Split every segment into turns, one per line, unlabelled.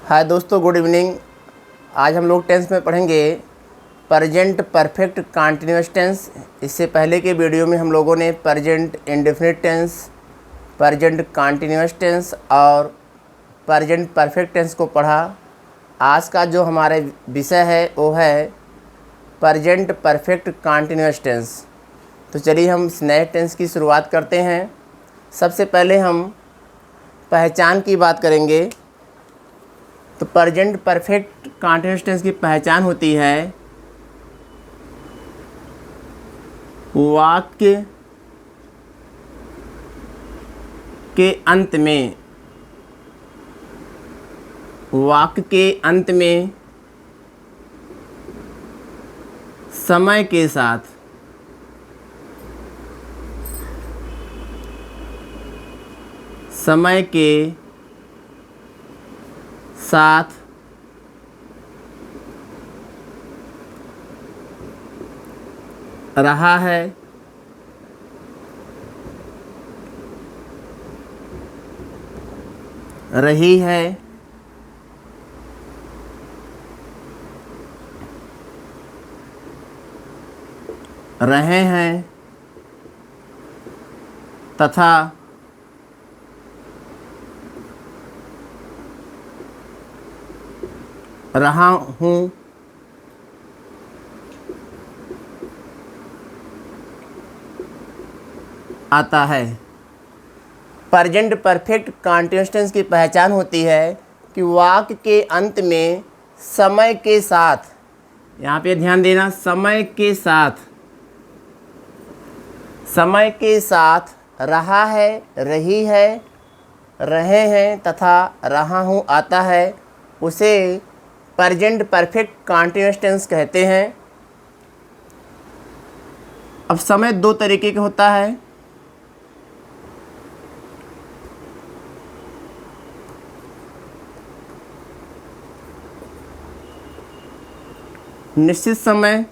हाय दोस्तों, good evening. आज हम लोग टेंस में पढ़ेंगे प्रेजेंट परफेक्ट कंटीन्यूअस टेंस। इससे पहले के वीडियो में हम लोगों ने present indefinite tense, present continuous tense और प्रेजेंट परफेक्ट टेंस को पढ़ा। आज का जो हमारा विषय है वो है प्रेजेंट परफेक्ट कंटीन्यूअस टेंस। तो चलिए हम इस नए टेंस की शुरुआत करते हैं। सबसे पहले हम पहचान की बात करेंगे। तो प्रेजेंट परफेक्ट कंटीन्यूअस टेंस की पहचान होती है वाक्य के अंत में, वाक्य के अंत में समय के साथ, समय के साथ रहा है, रही है, रहे हैं तथा रहा हूँ, आता है। प्रेजेंट परफेक्ट कंटीन्यूअस टेंस की पहचान होती है कि वाक्य के अंत में समय के साथ, यहाँ पे ध्यान देना, समय के साथ, समय के साथ रहा है, रही है, रहे हैं तथा रहा हूँ, आता है, उसे प्रेजेंट परफेक्ट कंटीन्यूअस टेंस कहते हैं। अब समय दो तरीके का होता है। निश्चित समय,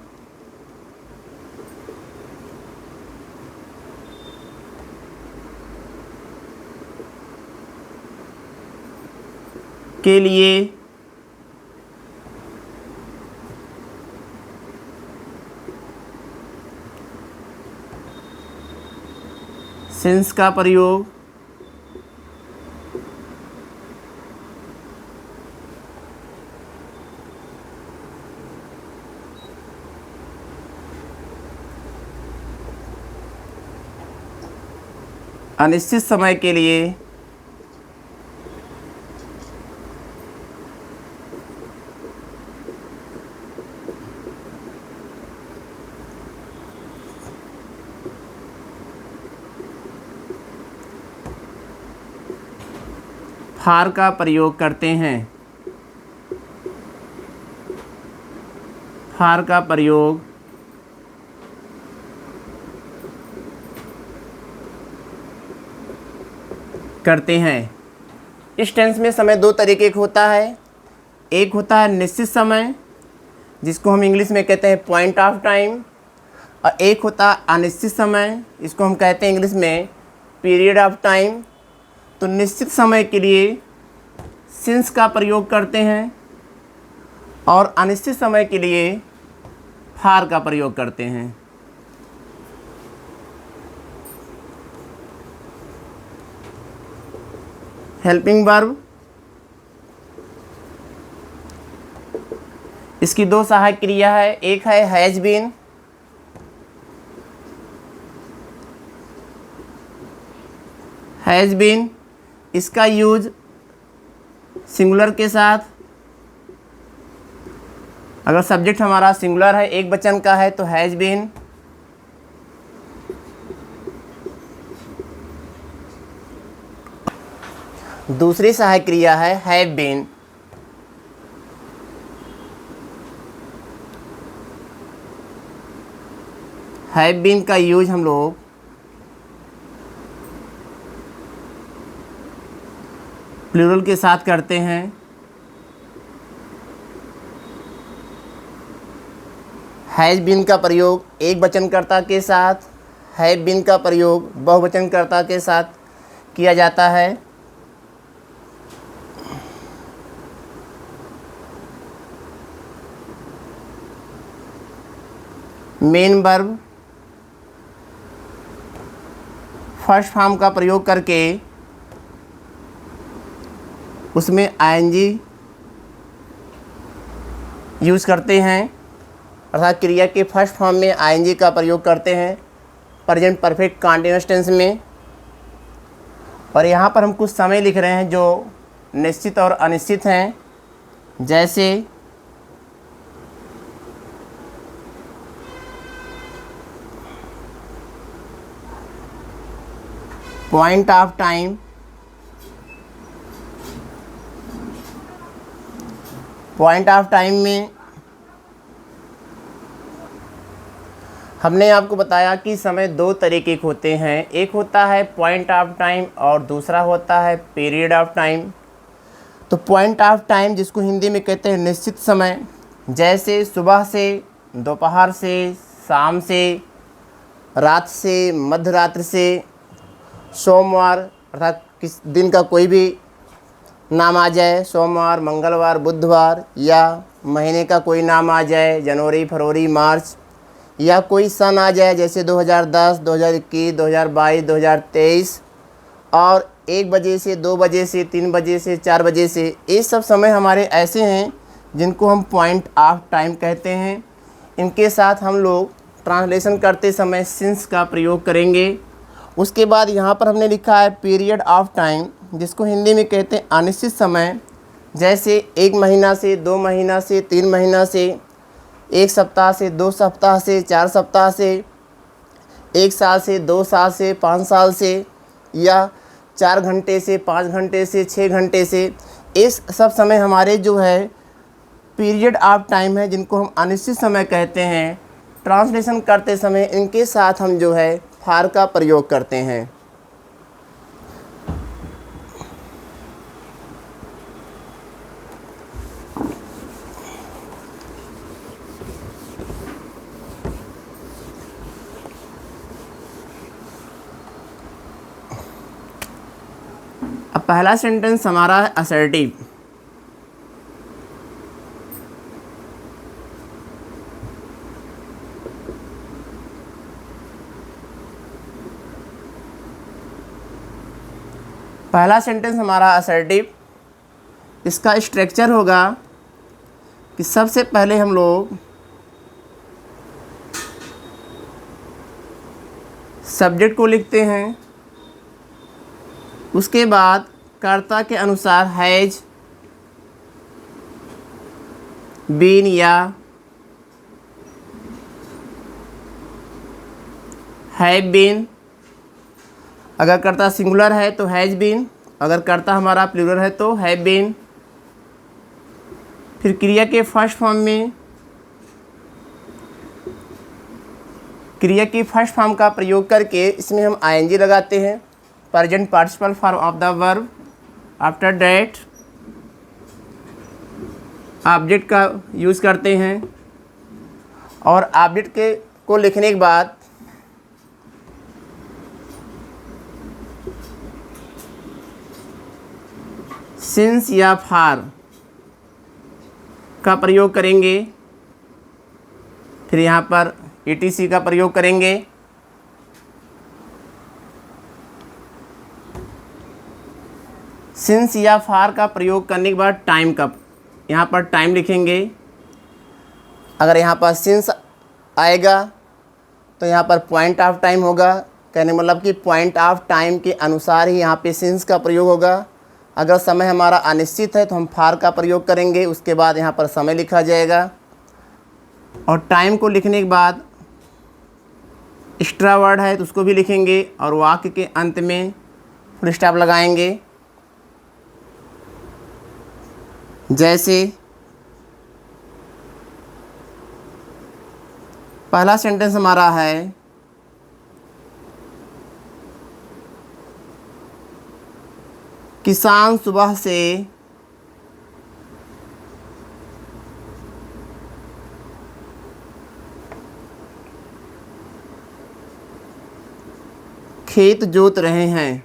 के लिए सिंस का प्रयोग, अनिश्चित समय के लिए फार का प्रयोग करते हैं। फार का प्रयोग करते हैं। इस टेंस में समय दो तरीके का होता है। एक होता है निश्चित समय, जिसको हम इंग्लिश में कहते हैं पॉइंट ऑफ टाइम, और एक होता है अनिश्चित समय, इसको हम कहते हैं इंग्लिश में पीरियड ऑफ टाइम। तो निश्चित समय के लिए सिंस का प्रयोग करते हैं और अनिश्चित समय के लिए फार का प्रयोग करते हैं। हेल्पिंग वर्ब, इसकी दो सहायक क्रिया है। एक है हैज बीन, हैज बीन, इसका यूज सिंगुलर के साथ, अगर सब्जेक्ट हमारा सिंगुलर है, एक वचन का है, तो हैज बीन। दूसरी सहायक क्रिया है हैव बीन। हैव बीन का यूज हम लोग प्लूरल के साथ करते हैं। हैज बीन का प्रयोग एक वचनकर्ता के साथ, हैव बीन का प्रयोग बहुवचनकर्ता के साथ किया जाता है। मेन वर्ब फर्स्ट फॉर्म का प्रयोग करके उसमें आईएनजी यूज़ करते हैं, अर्थात क्रिया के फर्स्ट फॉर्म में आईएनजी का प्रयोग करते हैं प्रेजेंट परफेक्ट कंटीन्यूअस टेंस में। और यहाँ पर हम कुछ समय लिख रहे हैं जो निश्चित और अनिश्चित हैं, जैसे point of time, point of time में हमने आपको बताया कि समय दो तरीके के होते हैं, एक होता है पॉइंट ऑफ टाइम और दूसरा होता है पीरियड ऑफ टाइम। तो पॉइंट ऑफ टाइम जिसको हिंदी में कहते हैं निश्चित समय, जैसे सुबह से, दोपहर से, शाम से, रात से, मध्य रात्रि से, सोमवार अर्थात किस दिन का कोई भी नाम आ जाए, सोमवार, मंगलवार, बुधवार, या महीने का कोई नाम आ जाए, जनवरी, फरवरी, मार्च, या कोई सन आ जाए जैसे 2010, 2021, 2022, 2023, और 1 बजे से, 2 बजे से, 3 बजे से, 4 बजे से, ये सब समय हमारे ऐसे हैं जिनको हम पॉइंट ऑफ टाइम कहते हैं। इनके साथ हम लोग ट्रांसलेशन करते समय सिंस का प्रयोग करेंगे। उसके बाद यहाँ पर हमने लिखा है पीरियड ऑफ टाइम, जिसको हिंदी में कहते हैं अनिश्चित समय, जैसे 1 महीना से, 2 महीना से, 3 महीना से, 1 सप्ताह से, 2 सप्ताह से, 4 सप्ताह से, 1 साल से, 2 साल से, 5 साल से, या 4 घंटे से, 5 घंटे से, 6 घंटे से। इस सब समय हमारे जो है पीरियड ऑफ टाइम है, जिनको हम अनिश्चित समय कहते हैं। ट्रांसलेशन करते समय इनके साथ हम जो है फार का प्रयोग करते हैं। अब पहला सेंटेंस हमारा है असर्टिव। पहला सेंटेंस हमारा असर्टिव, इसका स्ट्रक्चर होगा कि सबसे पहले हम लोग सब्जेक्ट को लिखते हैं, उसके बाद कर्ता के अनुसार हैज, बीन या हैव बीन। अगर कर्ता सिंगुलर है तो हैज बीन, अगर कर्ता हमारा प्लूरल है तो हैव बीन। फिर क्रिया के फर्स्ट फॉर्म में, क्रिया की फर्स्ट फॉर्म का प्रयोग करके इसमें हम आईएनजी लगाते हैं, present participle form of the verb. After that object का यूज़ करते हैं, और ऑब्जेक्ट के को लिखने के बाद सिंस या फार का प्रयोग करेंगे। फिर यहाँ पर ETC का प्रयोग करेंगे। सिंस या फार का प्रयोग करने के बाद टाइम का, यहाँ पर टाइम लिखेंगे। अगर यहाँ पर सिंस आएगा तो यहाँ पर पॉइंट ऑफ टाइम होगा, कहने मतलब कि पॉइंट ऑफ टाइम के अनुसार ही यहाँ पे सिंस का प्रयोग होगा। अगर समय हमारा अनिश्चित है तो हम फार का प्रयोग करेंगे, उसके बाद यहाँ पर समय लिखा जाएगा। और टाइम को लिखने के बाद एक्स्ट्रा वर्ड है तो उसको भी लिखेंगे, और वाक्य के अंत में फुल स्टॉप लगाएंगे। जैसे पहला सेंटेंस हमारा है किसान सुबह से खेत जोत रहे हैं।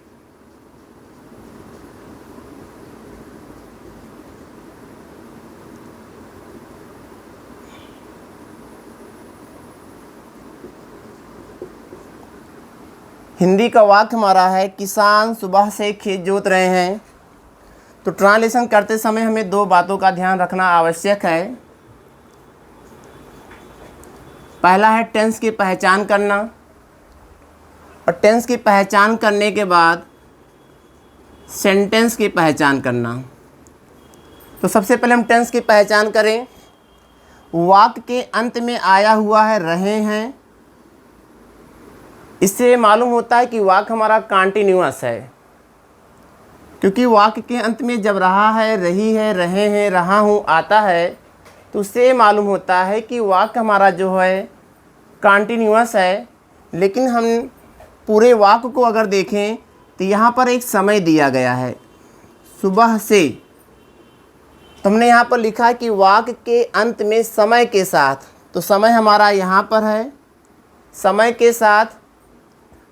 हिंदी का वाक्य हमारा है किसान सुबह से खेत जोत रहे हैं। तो ट्रांसलेशन करते समय हमें दो बातों का ध्यान रखना आवश्यक है। पहला है टेंस की पहचान करना, और टेंस की पहचान करने के बाद सेंटेंस की पहचान करना। तो सबसे पहले हम टेंस की पहचान करें। वाक्य के अंत में आया हुआ है रहे हैं। इससे मालूम होता है कि वाक्य हमारा कॉन्टिन्यूअस है, क्योंकि वाक्य के अंत में जब रहा है, रही है, रहे हैं, रहा हूँ आता है, तो उससे मालूम होता है कि वाक्य हमारा जो है कॉन्टिन्यूअस है। लेकिन हम पूरे वाक्य को अगर देखें तो यहाँ पर एक समय दिया गया है, सुबह से। तो हमने यहाँ पर लिखा है कि वाक्य के अंत में समय के साथ, तो समय हमारा यहाँ पर है, समय के साथ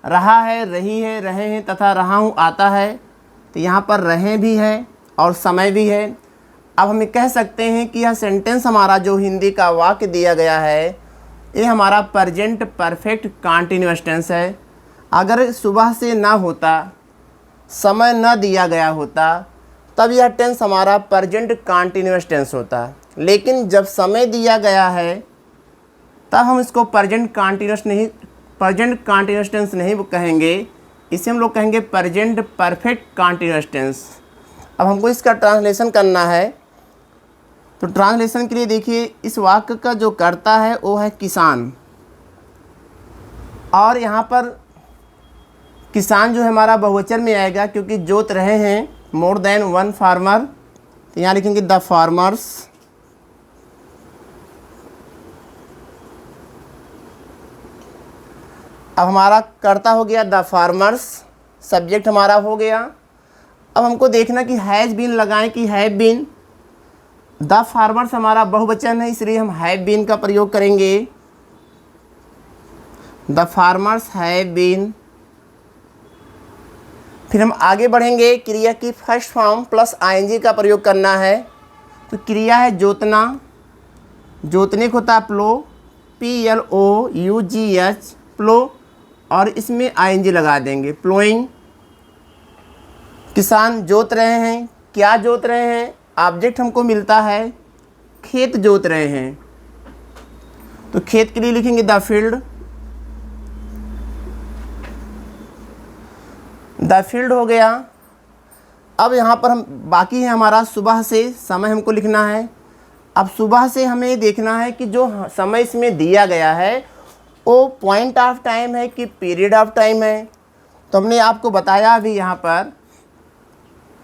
रहा है, रही है, रहे हैं तथा रहा हूँ आता है। तो यहाँ पर रहे भी है और समय भी है। अब हम कह सकते हैं कि यह सेंटेंस हमारा जो हिंदी का वाक्य दिया गया है, ये हमारा प्रेजेंट परफेक्ट कॉन्टिन्यूअस टेंस है। अगर सुबह से ना होता, समय न दिया गया होता, तब यह टेंस हमारा प्रेजेंट कॉन्टिन्यूअस टेंस होता। लेकिन जब समय दिया गया है, तब हम इसको प्रेजेंट कॉन्टिन्यूअस टेंस नहीं कहेंगे, इसे हम लोग कहेंगे प्रेजेंट परफेक्ट कॉन्टिन्यूअस टेंस। अब हमको इसका ट्रांसलेशन करना है। तो ट्रांसलेशन के लिए देखिए, इस वाक्य का जो कर्ता है वो है किसान, और यहाँ पर किसान जो है हमारा बहुवचन में आएगा, क्योंकि जोत रहे हैं मोर देन वन फार्मर। तो यहाँ लिखेंगे द फार्मर्स। अब हमारा कर्ता हो गया द फार्मर्स, सब्जेक्ट हमारा हो गया। अब हमको देखना कि हैज़ बीन लगाएं कि हैव बीन। द फार्मर्स हमारा बहुवचन है, इसलिए हम हैव बीन का प्रयोग करेंगे। The farmers have been. फिर हम आगे बढ़ेंगे, क्रिया की फर्स्ट फॉर्म प्लस आईएनजी का प्रयोग करना है। तो क्रिया है जोतना, जोतने को होता है प्लो, PLOUGH, प्लो, और इसमें आईएनजी लगा देंगे, प्लोइंग। किसान जोत रहे हैं, क्या जोत रहे हैं? ऑब्जेक्ट हमको मिलता है खेत जोत रहे हैं। तो खेत के लिए लिखेंगे द फील्ड। द फील्ड हो गया। अब यहाँ पर हम बाकी है हमारा सुबह से, समय हमको लिखना है। अब सुबह से हमें देखना है कि जो समय इसमें दिया गया है वो पॉइंट ऑफ टाइम है कि पीरियड ऑफ टाइम है। तो हमने आपको बताया अभी यहाँ पर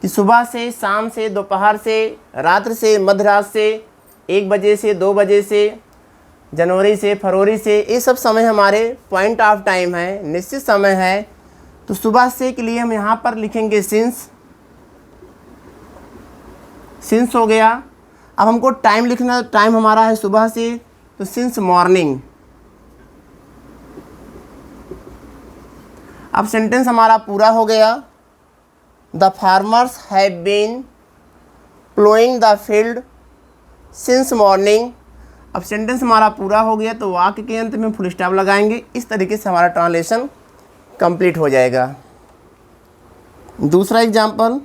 कि सुबह से, शाम से, दोपहर से, रात्र से, मध्यरात से, 1 बजे से, 2 बजे से, जनवरी से, फरवरी से, ये सब समय हमारे पॉइंट ऑफ टाइम है, निश्चित समय है। तो सुबह से के लिए हम यहाँ पर लिखेंगे सिंस। सिंस हो गया। अब हमको टाइम लिखना, टाइम हमारा है सुबह से, तो सिंस मॉर्निंग। अब सेंटेंस हमारा पूरा हो गया। The farmers have been ploughing the field since morning. अब सेंटेंस हमारा पूरा हो गया, तो वाक्य के अंत में फुल स्टॉप लगाएंगे। इस तरीके से हमारा ट्रांसलेशन कंप्लीट हो जाएगा। दूसरा एग्जाम्पल,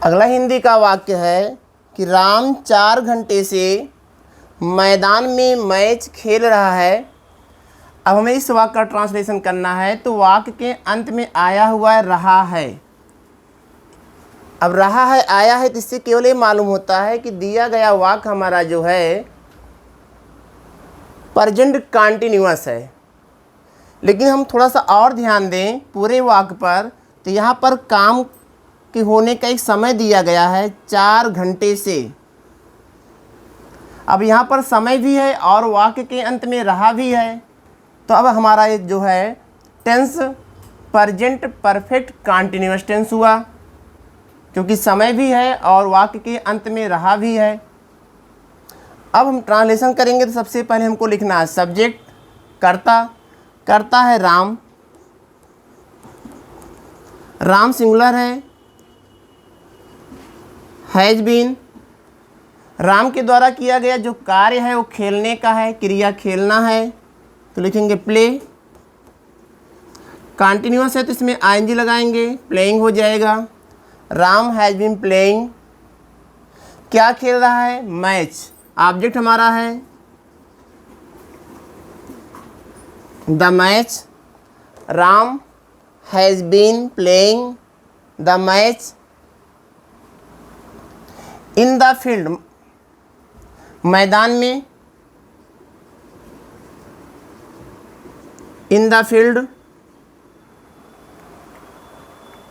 अगला हिंदी का वाक्य है कि राम 4 घंटे से मैदान में मैच खेल रहा है। अब हमें इस वाक्य का ट्रांसलेशन करना है। तो वाक्य के अंत में आया हुआ है रहा है। अब रहा है, आया है, तो इससे केवल ये मालूम होता है कि दिया गया वाक्य हमारा जो है प्रेजेंट कॉन्टिन्यूअस है। लेकिन हम थोड़ा सा और ध्यान दें पूरे वाक्य पर, तो यहाँ पर काम के होने का एक समय दिया गया है 4 घंटे से। अब यहाँ पर समय भी है और वाक्य के अंत में रहा भी है। तो अब हमारा ये जो है tense present perfect continuous tense हुआ, क्योंकि समय भी है और वाक्य के अंत में रहा भी है। अब हम ट्रांसलेशन करेंगे तो सबसे पहले हमको लिखना है सब्जेक्ट, कर्ता, कर्ता है Ram, Ram singular has been, Ram के द्वारा किया गया जो कार्य है वो खेलने का है, क्रिया खेलना है, तो लिखेंगे प्ले। कंटिन्यूअस है तो इसमें आईएनजी लगाएंगे, प्लेइंग हो जाएगा। राम हैज़ बीन प्लेइंग, क्या खेल रहा है, मैच, ऑब्जेक्ट हमारा है the match. Ram has been playing the match in the field, मैदान में, इन द फील्ड।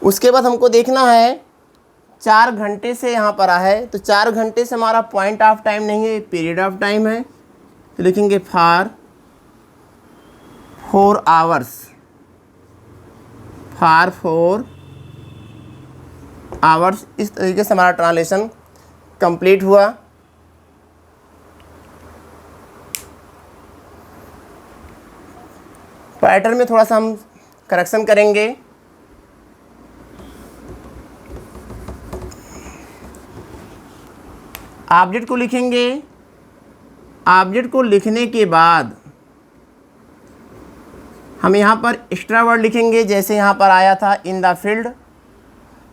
उसके बाद हमको देखना है 4 घंटे से यहाँ पर है, तो 4 घंटे से हमारा पॉइंट ऑफ टाइम नहीं है, पीरियड ऑफ टाइम है, तो लिखेंगे फॉर 4 आवर्स, फॉर 4 आवर्स। इस तरीके से हमारा ट्रांसलेशन कंप्लीट हुआ। पैटर्न में थोड़ा सा हम करेक्शन करेंगे। ऑब्जेक्ट को लिखेंगे, ऑब्जेक्ट को लिखने के बाद हम यहाँ पर एक्स्ट्रा वर्ड लिखेंगे, जैसे यहाँ पर आया था इन द फील्ड,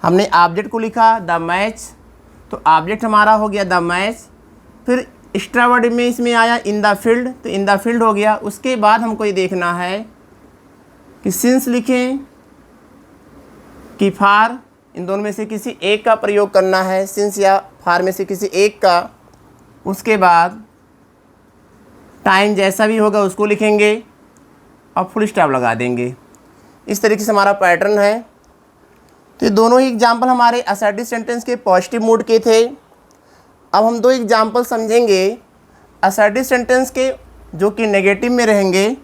हमने ऑब्जेक्ट को लिखा द मैच, तो ऑब्जेक्ट हमारा हो गया द मैच। फिर एक्स्ट्रा वर्ड में इसमें आया इन द फील्ड, तो इन द फील्ड हो गया। उसके बाद हमको ये देखना है कि सिंस लिखें कि फार, इन दोनों में से किसी एक का प्रयोग करना है, सिंस या फार में से किसी एक का। उसके बाद टाइम जैसा भी होगा उसको लिखेंगे और फुल स्टॉप लगा देंगे। इस तरीके से हमारा पैटर्न है। तो ये दोनों ही एग्जाम्पल हमारे असर्टिव सेंटेंस के पॉजिटिव मूड के थे। अब हम 2 एग्जाम्पल समझेंगे असर्टिव सेंटेंस के जो कि नेगेटिव में रहेंगे।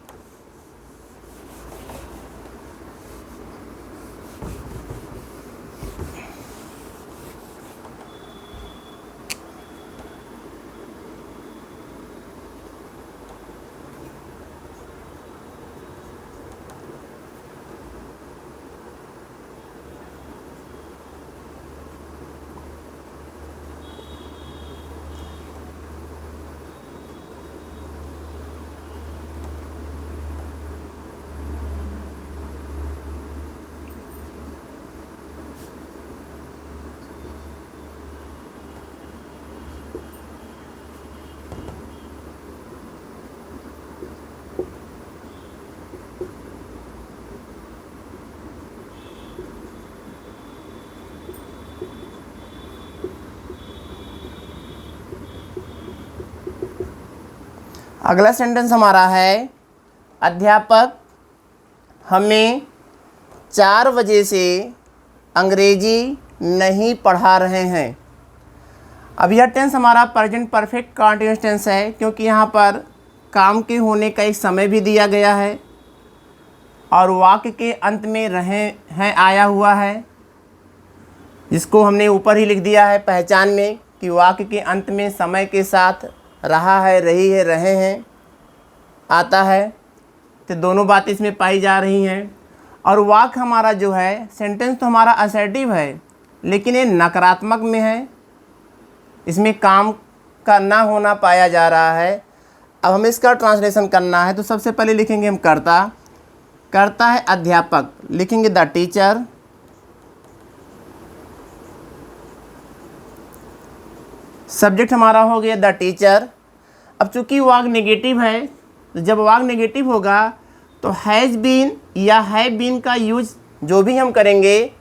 अगला सेंटेंस हमारा है अध्यापक हमें 4 बजे से अंग्रेजी नहीं पढ़ा रहे हैं। अब यह टेंस हमारा प्रेजेंट परफेक्ट कंटीन्यूअस टेंस है, क्योंकि यहाँ पर काम के होने का एक समय भी दिया गया है और वाक्य के अंत में रहे हैं आया हुआ है, जिसको हमने ऊपर ही लिख दिया है पहचान में कि वाक्य के अंत में समय के साथ रहा है, रही है, रहे हैं आता है। तो दोनों बातें इसमें पाई जा रही हैं। और वाक्य हमारा जो है सेंटेंस तो हमारा असर्टिव है, लेकिन ये नकारात्मक में है, इसमें काम का ना होना पाया जा रहा है। अब हमें इसका ट्रांसलेशन करना है, तो सबसे पहले लिखेंगे हम कर्ता, कर्ता है अध्यापक, लिखेंगे द टीचर। सब्जेक्ट हमारा हो गया द टीचर। अब चूंकि वाक्य नेगेटिव है, तो जब वाक्य नेगेटिव होगा तो हैज़ बीन या हैव बीन का यूज जो भी हम करेंगे,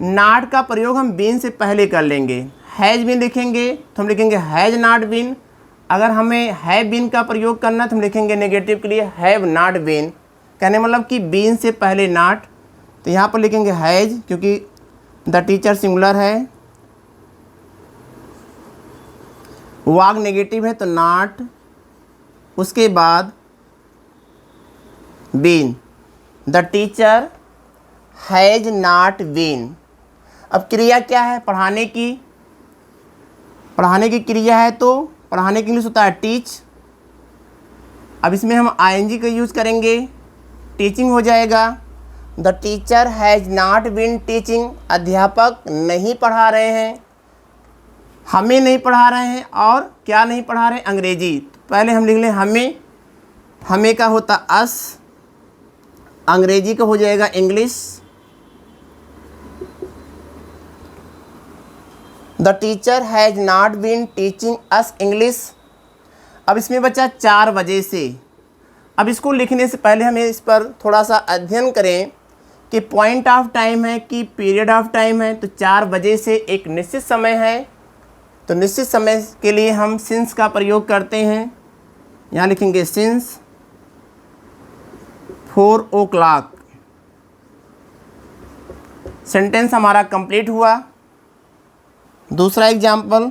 नॉट का प्रयोग हम बीन से पहले कर लेंगे। हैज़ बीन लिखेंगे तो हम लिखेंगे हैज़ नॉट बीन। अगर हमें हैव बीन का प्रयोग करना तो हम लिखेंगे नेगेटिव के लिए हैव नॉट बीन, कहने मतलब कि बीन से पहले नॉट। तो यहाँ पर लिखेंगे हैज़, क्योंकि द टीचर सिंगुलर है, वाक्य नेगेटिव है तो नॉट, उसके बाद been. The teacher has not been. अब क्रिया क्या है? पढ़ाने की, पढ़ाने की क्रिया है, तो पढ़ाने की इंग्लिश होता है टीच। अब इसमें हम आईएनजी का यूज़ करेंगे, टीचिंग हो जाएगा। The teacher has not been teaching. अध्यापक नहीं पढ़ा रहे हैं, हमें नहीं पढ़ा रहे हैं, और क्या नहीं पढ़ा रहे हैं? अंग्रेजी। तो पहले हम लिख लें हमें, हमें का होता अस, अंग्रेजी का हो जाएगा English. The teacher has not been teaching us English. अब इसमें बचा 4 बजे से। अब इसको लिखने से पहले हमें इस पर थोड़ा सा अध्ययन करें कि पॉइंट ऑफ टाइम है कि पीरियड ऑफ टाइम है। तो 4 बजे से एक निश्चित समय है, तो निश्चित समय के लिए हम सिंस का प्रयोग करते हैं। यहाँ लिखेंगे सिंस 4 o'clock। सेंटेंस हमारा कंप्लीट हुआ। दूसरा एग्जाम्पल,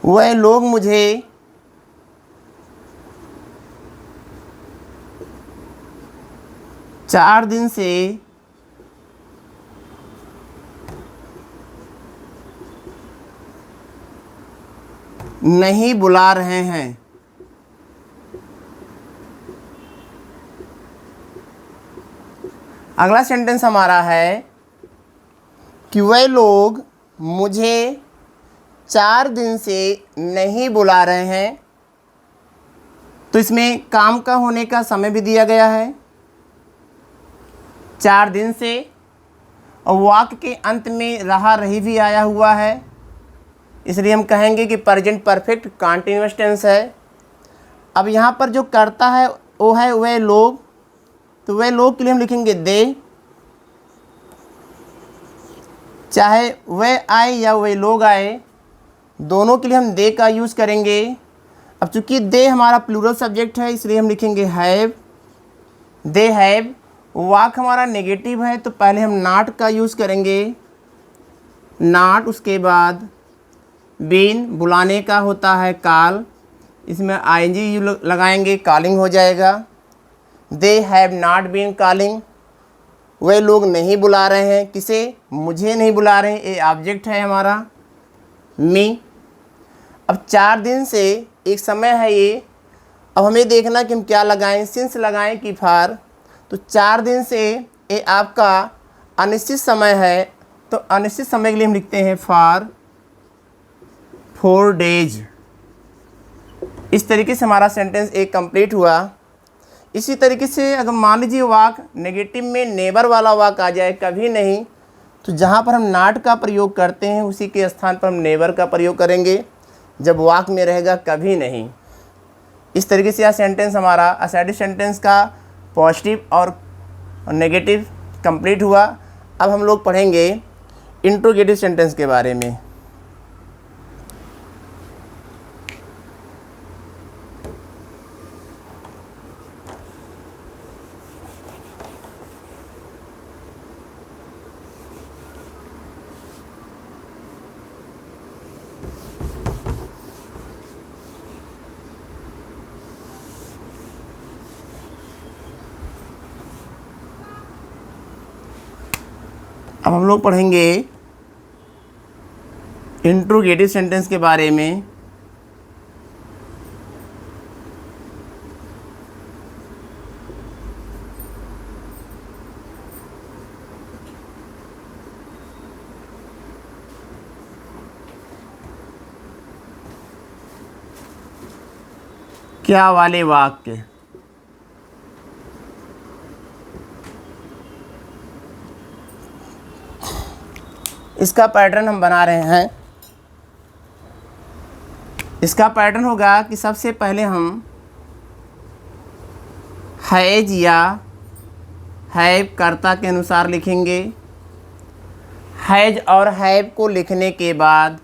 वह लोग मुझे चार दिन से नहीं बुला रहे हैं। अगला सेंटेंस हमारा है कि वह लोग मुझे 4 दिन से नहीं बुला रहे हैं। तो इसमें काम का होने का समय भी दिया गया है 4 दिन से, और वाक्य के अंत में रहा रही भी आया हुआ है, इसलिए हम कहेंगे कि प्रेजेंट परफेक्ट कंटीन्यूअस टेंस है। अब यहाँ पर जो करता है वो है वह लोग, तो वह लोग के लिए हम लिखेंगे दे, चाहे वह आए या वह लोग आए, दोनों के लिए हम दे का यूज़ करेंगे। अब चूंकि दे हमारा प्लूरल सब्जेक्ट है, इसलिए हम लिखेंगे हैव, दे हैव। वाक हमारा नेगेटिव है, तो पहले हम नॉट का यूज़ करेंगे, नॉट। उसके बाद बीन बुलाने का होता है कॉल, इसमें आईएनजी लगाएंगे, कॉलिंग हो जाएगा। They have not been calling, वे लोग नहीं बुला रहे हैं। किसे? मुझे नहीं बुला रहे हैं, ये ऑब्जेक्ट है हमारा मी। अब 4 दिन से एक समय है ये। अब हमें देखना कि हम क्या लगाएं, सिंस लगाएं कि फार। तो 4 दिन से ये आपका अनिश्चित समय है, तो अनिश्चित समय के लिए हम लिखते हैं फार 4 days। इस तरीके से हमारा सेंटेंस एक कंप्लीट हुआ। इसी तरीके से अगर मान लीजिए वाक नेगेटिव में नेबर वाला वाक आ जाए, कभी नहीं, तो जहाँ पर हम नॉट का प्रयोग करते हैं उसी के स्थान पर हम नेबर का प्रयोग करेंगे। जब वाक में रहेगा कभी नहीं। इस तरीके से यह सेंटेंस हमारा असर्टिव सेंटेंस का पॉजिटिव और नेगेटिव कंप्लीट हुआ। अब हम लोग पढ़ेंगे इंट्रोगेटिव सेंटेंस के बारे में। अब हम लोग पढ़ेंगे इंट्रोगेटिव सेंटेंस के बारे में। क्या वाले वाक्य? इसका पैटर्न हम बना रहे हैं। इसका पैटर्न होगा कि सबसे पहले हम हैज या हैव कर्ता के अनुसार लिखेंगे। हैज और हैव को लिखने के बाद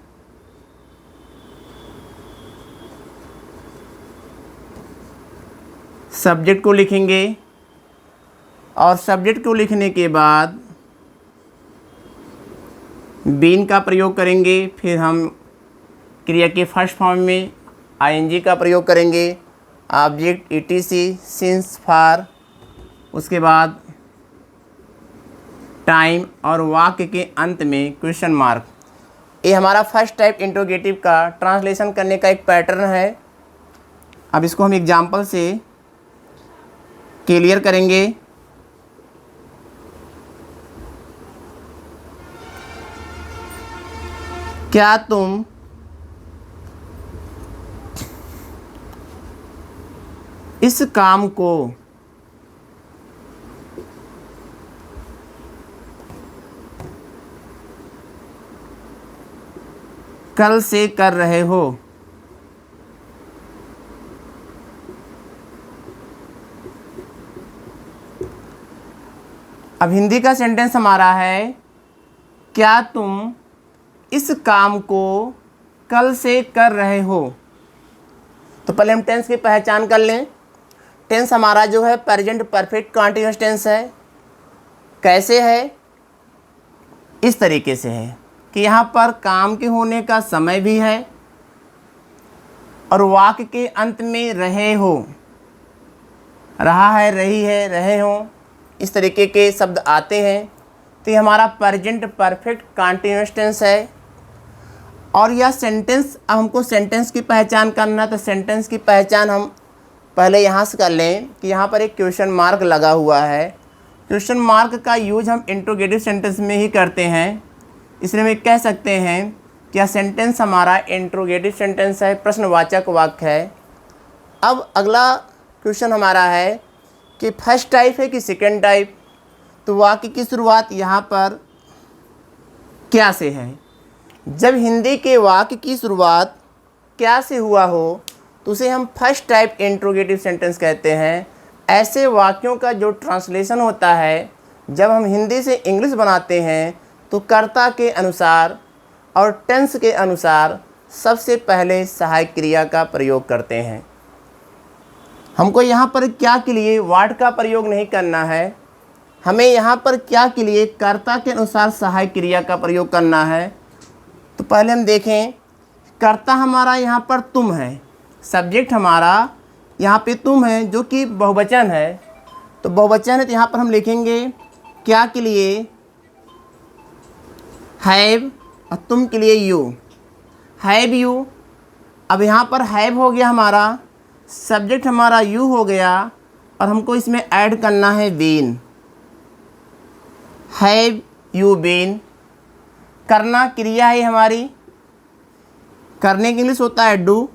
सब्जेक्ट को लिखेंगे। और सब्जेक्ट को लिखने के बाद बीन का प्रयोग करेंगे। फिर हम क्रिया के फर्स्ट फॉर्म में आईएनजी का प्रयोग करेंगे, ऑब्जेक्ट ईटीसी, सिंस, फॉर, उसके बाद टाइम और वाक्य के अंत में क्वेश्चन मार्क। ये हमारा फर्स्ट टाइप इंट्रोगेटिव का ट्रांसलेशन करने का एक पैटर्न है। अब इसको हम एग्जाम्पल से क्लियर करेंगे। क्या तुम इस काम को कल से कर रहे हो? अब हिंदी का सेंटेंस हमारा है, क्या तुम इस काम को कल से कर रहे हो? तो पहले हम टेंस की पहचान कर लें। टेंस हमारा जो है प्रेजेंट परफेक्ट कंटीन्यूअस टेंस है। कैसे है? इस तरीके से है कि यहाँ पर काम के होने का समय भी है और वाक्य के अंत में रहे हो, रहा है, रही है, रहे हो, इस तरीके के शब्द आते हैं। तो ये हमारा प्रेजेंट परफेक्ट कंटीन्यूअस टेंस है। और यह सेंटेंस, अब हमको सेंटेंस की पहचान करना, तो सेंटेंस की पहचान हम पहले यहाँ से कर लें कि यहाँ पर एक क्वेश्चन मार्क लगा हुआ है। क्वेश्चन मार्क का यूज हम इंट्रोगेटिव सेंटेंस में ही करते हैं, इसलिए हम कह सकते हैं कि यह सेंटेंस हमारा इंट्रोगेटिव सेंटेंस है, प्रश्नवाचक वाक्य है। अब अगला क्वेश्चन हमारा है कि फर्स्ट टाइप है कि सेकेंड टाइप। तो वाक्य की शुरुआत यहाँ पर क्या से है। जब हिंदी के वाक्य की शुरुआत क्या से हुआ हो तो उसे हम फर्स्ट टाइप इंट्रोगेटिव सेंटेंस कहते हैं। ऐसे वाक्यों का जो ट्रांसलेशन होता है, जब हम हिंदी से इंग्लिश बनाते हैं तो कर्ता के अनुसार और टेंस के अनुसार सबसे पहले सहायक क्रिया का प्रयोग करते हैं। हमको यहाँ पर क्या के लिए वाट का प्रयोग नहीं करना है, हमें यहाँ पर क्या के लिए कर्ता के अनुसार सहायक क्रिया का प्रयोग करना है। तो पहले हम देखें, कर्ता हमारा यहाँ पर तुम है, सब्जेक्ट हमारा यहाँ पे तुम है जो कि बहुवचन है। तो बहुवचन है तो यहाँ पर हम लिखेंगे क्या के लिए हैव और तुम के लिए यू, हैव यू। अब यहाँ पर हैव हो गया हमारा, सब्जेक्ट हमारा यू हो गया और हमको इसमें ऐड करना है बीन। हैव यू बीन, करना क्रिया है हमारी, करने के इंग्लिश होता है डू,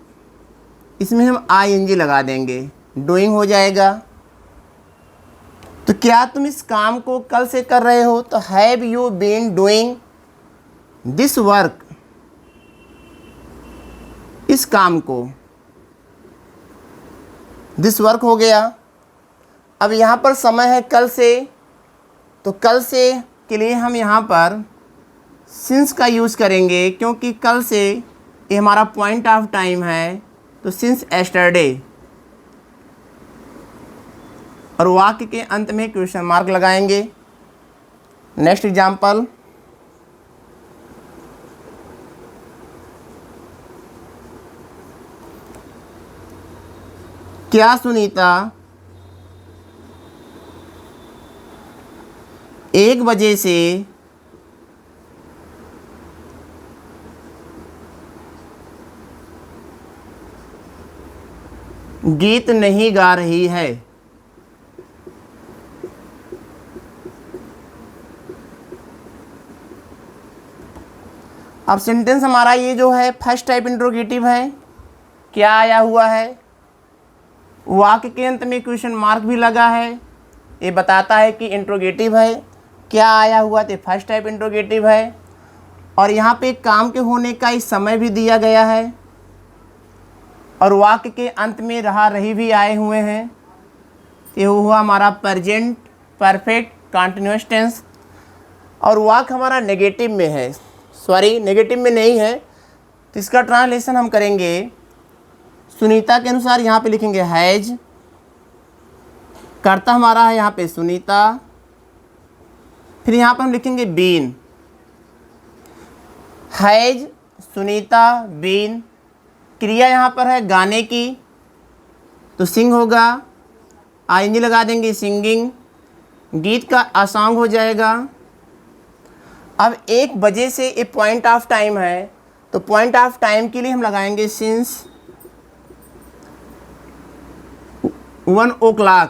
इसमें हम आईएनजी लगा देंगे, डूइंग हो जाएगा। तो क्या तुम इस काम को कल से कर रहे हो, तो have you been doing this work, इस काम को, दिस वर्क हो गया। अब यहाँ पर समय है कल से, तो कल से के लिए हम यहाँ पर सिंस का यूज़ करेंगे, क्योंकि कल से ये हमारा पॉइंट ऑफ टाइम है। तो सिंस एस्टरडे, और वाक्य के अंत में क्वेश्चन मार्क लगाएंगे। नेक्स्ट एग्जाम्पल, क्या सुनीता 1 बजे से गीत नहीं गा रही है? अब सेंटेंस हमारा ये जो है फर्स्ट टाइप इंट्रोगेटिव है। क्या आया हुआ है, वाक्य के अंत में क्वेश्चन मार्क भी लगा है, ये बताता है कि इंट्रोगेटिव है। क्या आया हुआ तो फर्स्ट टाइप इंट्रोगेटिव है। और यहाँ पे काम के होने का इस समय भी दिया गया है और वाक्य के अंत में रहा रही भी आए हुए हैं। ये हुआ हमारा प्रेजेंट परफेक्ट कंटीन्यूअस टेंस। और वाक्य हमारा नेगेटिव में है, सॉरी नेगेटिव में नहीं है, तो इसका ट्रांसलेशन हम करेंगे सुनीता के अनुसार। यहाँ पे लिखेंगे हैज, कर्ता हमारा है यहाँ पे सुनीता, फिर यहाँ पर हम लिखेंगे बीन, हैज सुनीता बीन। क्रिया यहाँ पर है गाने की, तो सिंग होगा, आईएनजी लगा देंगे सिंगिंग, गीत का अ सॉन्ग हो जाएगा। अब 1 बजे से ये पॉइंट ऑफ टाइम है, तो पॉइंट ऑफ टाइम के लिए हम लगाएंगे सिंस 1 o'clock,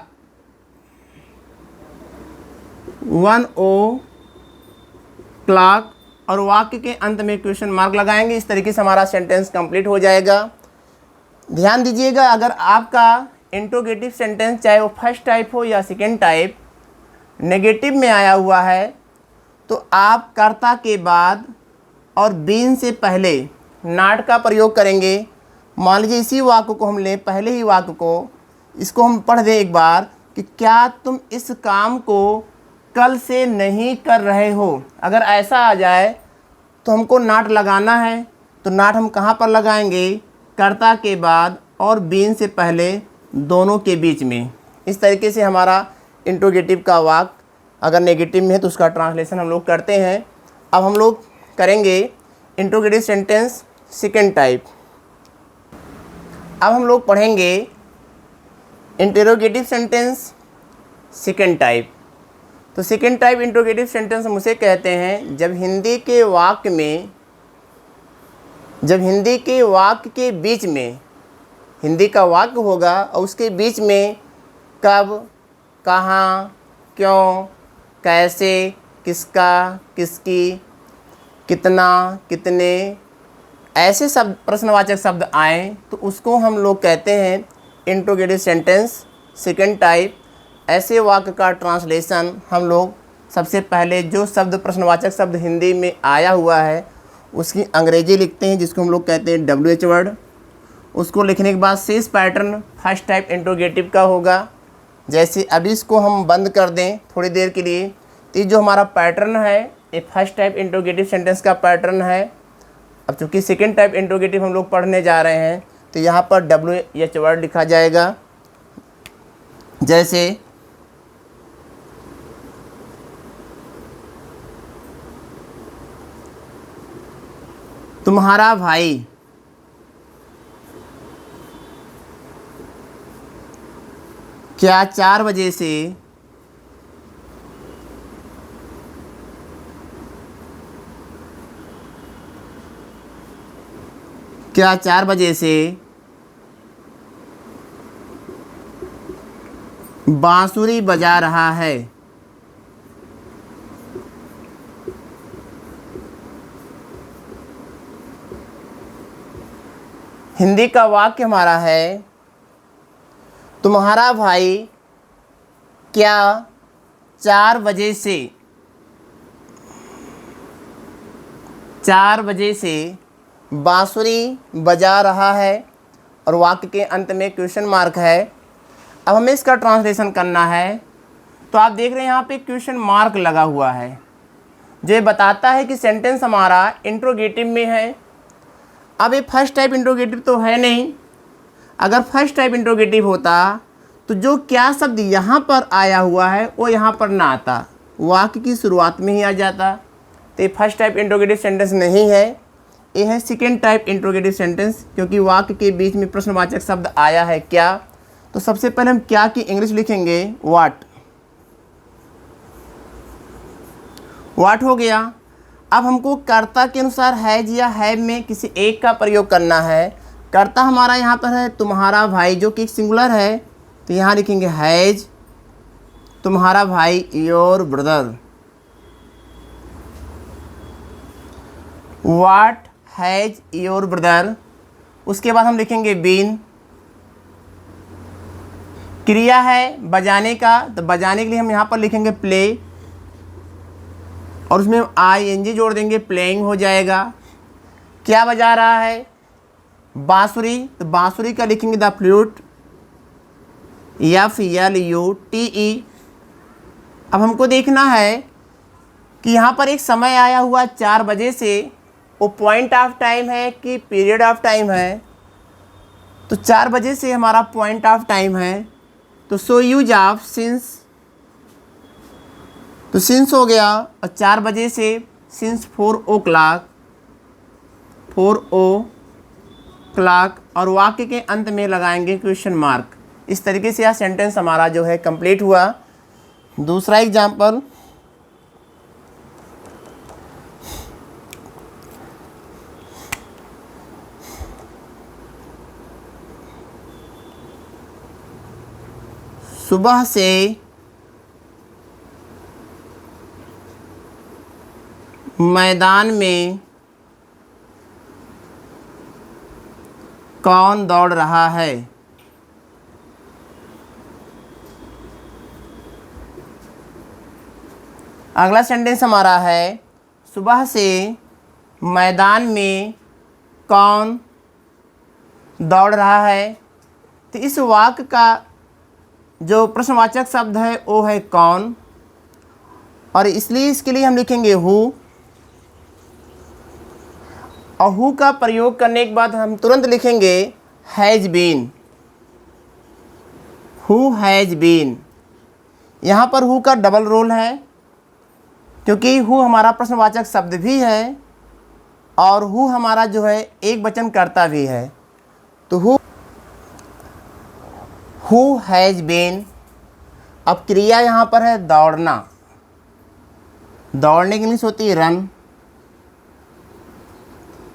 1 o'clock, और वाक्य के अंत में क्वेश्चन मार्क लगाएंगे। इस तरीके से हमारा सेंटेंस कंप्लीट हो जाएगा। ध्यान दीजिएगा, अगर आपका इंट्रोगेटिव सेंटेंस चाहे वो फर्स्ट टाइप हो या सेकेंड टाइप नेगेटिव में आया हुआ है, तो आप कर्ता के बाद और बीन से पहले नॉट का प्रयोग करेंगे। मान लीजिए इसी वाक्य को हम लें, पहले ही वाक्य को, इसको हम पढ़ दें एक बार कि क्या तुम इस काम को कल से नहीं कर रहे हो। अगर ऐसा आ जाए तो हमको नॉट लगाना है, तो नॉट हम कहाँ पर लगाएंगे? कर्ता के बाद और बीन से पहले, दोनों के बीच में। इस तरीके से हमारा इंट्रोगेटिव का वाक्य अगर नेगेटिव में है तो उसका ट्रांसलेशन हम लोग करते हैं। अब हम लोग करेंगे इंट्रोगेटिव सेंटेंस सेकेंड टाइप। अब हम लोग पढ़ेंगे इंटरोगेटिव सेंटेंस सेकेंड टाइप। तो सेकेंड टाइप इंट्रोगेटिव सेंटेंस हम उसे कहते हैं जब हिंदी के वाक्य के बीच में, हिंदी का वाक्य होगा और उसके बीच में कब, कहाँ, क्यों, कैसे, किसका, किसकी, कितना, कितने, ऐसे शब्द, प्रश्नवाचक शब्द आएँ तो उसको हम लोग कहते हैं इंट्रोगेटिव सेंटेंस सेकेंड टाइप। ऐसे वाक्य का ट्रांसलेशन हम लोग सबसे पहले जो शब्द, प्रश्नवाचक शब्द हिंदी में आया हुआ है उसकी अंग्रेजी लिखते हैं, जिसको हम लोग कहते हैं WH वर्ड। उसको लिखने के बाद शेष पैटर्न फर्स्ट टाइप इंट्रोगेटिव का होगा। जैसे अभी इसको हम बंद कर दें थोड़ी देर के लिए, तो ये जो हमारा पैटर्न है ये फर्स्ट टाइप इंट्रोगेटिव सेंटेंस का पैटर्न है। अब चूँकि सेकेंड टाइप इंट्रोगेटिव हम लोग पढ़ने जा रहे हैं तो यहाँ पर WH वर्ड लिखा जाएगा। जैसे तुम्हारा भाई क्या 4 बजे से बांसुरी बजा रहा है। हिंदी का वाक्य हमारा है तुम्हारा भाई क्या 4 बजे से बांसुरी बजा रहा है, और वाक्य के अंत में क्वेश्चन मार्क है। अब हमें इसका ट्रांसलेशन करना है, तो आप देख रहे हैं यहाँ पे क्वेश्चन मार्क लगा हुआ है, जो ये बताता है कि सेंटेंस हमारा इंट्रोगेटिव में है। अब ये फर्स्ट टाइप इंट्रोगेटिव तो है नहीं। अगर फर्स्ट टाइप इंट्रोगेटिव होता तो जो क्या शब्द यहाँ पर आया हुआ है वो यहाँ पर ना आता, वाक्य की शुरुआत में ही आ जाता। तो ये फर्स्ट टाइप इंट्रोगेटिव सेंटेंस नहीं है, ये है सेकेंड टाइप इंट्रोगेटिव सेंटेंस, क्योंकि वाक्य के बीच में प्रश्नवाचक शब्द आया है क्या। तो सबसे पहले हम क्या की इंग्लिश लिखेंगे वाट हो गया। अब हमको कर्ता के अनुसार हैज या हैव में किसी एक का प्रयोग करना है। कर्ता हमारा यहाँ पर है तुम्हारा भाई, जो कि सिंगुलर है, तो यहाँ लिखेंगे हैज तुम्हारा भाई, your brother. What has your brother. उसके बाद हम लिखेंगे बीन। क्रिया है बजाने का, तो बजाने के लिए हम यहाँ पर लिखेंगे प्ले, और उसमें ING जोड़ देंगे, प्लेइंग हो जाएगा। क्या बजा रहा है? बांसुरी, तो बांसुरी का लिखेंगे द फ्लूट, FLUTE। अब हमको देखना है कि यहाँ पर एक समय आया हुआ 4 बजे से, वो पॉइंट ऑफ टाइम है कि पीरियड ऑफ टाइम है। तो 4 बजे से हमारा पॉइंट ऑफ टाइम है, तो सो यूज ऑफ सिंस, तो सिंस हो गया और 4 बजे से सिंस 4 o'clock, 4 o'clock और वाक्य के अंत में लगाएंगे क्वेश्चन मार्क। इस तरीके से यह सेंटेंस हमारा जो है कंप्लीट हुआ। दूसरा एग्जाम्पल, सुबह से मैदान में कौन दौड़ रहा है? अगला सेंटेंस हमारा है सुबह से मैदान में कौन दौड़ रहा है। तो इस वाक्य का जो प्रश्नवाचक शब्द है वो है कौन, और इसलिए इसके लिए हम लिखेंगे हु। और हु का प्रयोग करने के बाद हम तुरंत लिखेंगे has been, who has been. यहाँ पर हु का डबल रोल है क्योंकि हु हमारा प्रश्नवाचक शब्द भी है और हु हमारा जो है एक वचन कर्ता भी है। तो हु हैज़ बीन। अब क्रिया यहाँ पर है दौड़ना, दौड़ने की इंग्लिश होती है रन।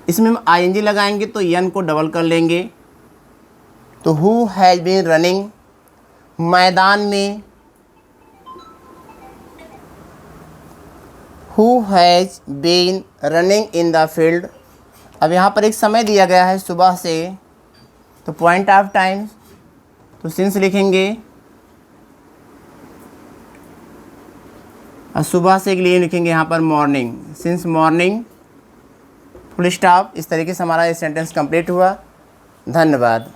इसमें हम आईएनजी लगाएंगे तो यन को डबल कर लेंगे। तो हु हैज़ बीन रनिंग, मैदान में who has been running in the field. अब यहाँ पर एक समय दिया गया है सुबह से, तो पॉइंट ऑफ टाइम, तो सिंस लिखेंगे और सुबह से के लिए लिखेंगे यहाँ पर morning, since morning, full stop. इस तरीके से हमारा ये सेंटेंस कंप्लीट हुआ। धन्यवाद।